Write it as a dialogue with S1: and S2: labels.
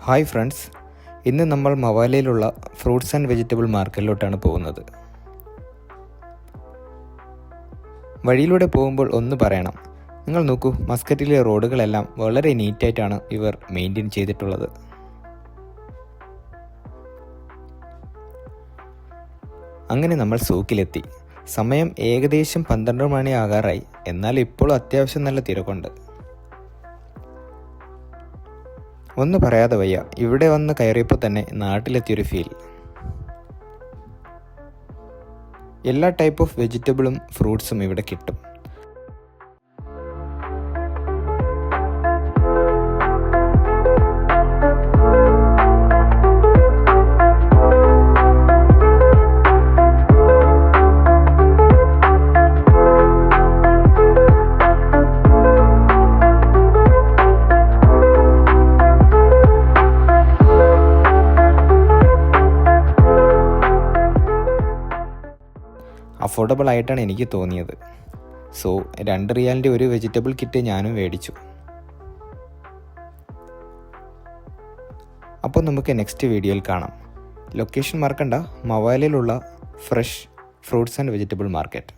S1: Hi friends, ഇന്ന് നമ്മൾ മവാലയിലുള്ള fruits and vegetable മാർക്കറ്റിലോട്ടാണ് പോകുന്നത്. വഴിയിലൂടെ പോകുമ്പോൾ ഒന്ന് പറയണം, നിങ്ങൾ നോക്കൂ, മസ്കറ്റിലെ റോഡുകളെല്ലാം വളരെ നീറ്റായിട്ടാണ് ഇവർ മെയിൻറ്റെയിൻ ചെയ്തിട്ടുള്ളത്. അങ്ങനെ നമ്മൾ സൂക്കിലെത്തി. സമയം ഏകദേശം 12 മണി ആകാറായി. എന്നാൽ ഇപ്പോൾ അത്യാവശ്യം നല്ല തിരക്കുണ്ട്. ഒന്ന് പറയാതെ വയ്യ, ഇവിടെ വന്ന് കയറിയപ്പോൾ തന്നെ നാട്ടിലെത്തിയൊരു ഫീൽ. എല്ലാ ടൈപ്പ് ഓഫ് വെജിറ്റബിളും ഫ്രൂട്ട്സും ഇവിടെ കിട്ടും. അഫോർഡബിൾ ആയിട്ടാണ് എനിക്ക് തോന്നിയത്. സോ 2 റിയാലിൻ്റെ ഒരു വെജിറ്റബിൾ കിറ്റ് ഞാനും മേടിച്ചു. അപ്പോൾ നമുക്ക് നെക്സ്റ്റ് വീഡിയോയിൽ കാണാം. ലൊക്കേഷൻ മറക്കണ്ട, മവാലയിലുള്ള fresh fruits and vegetable market.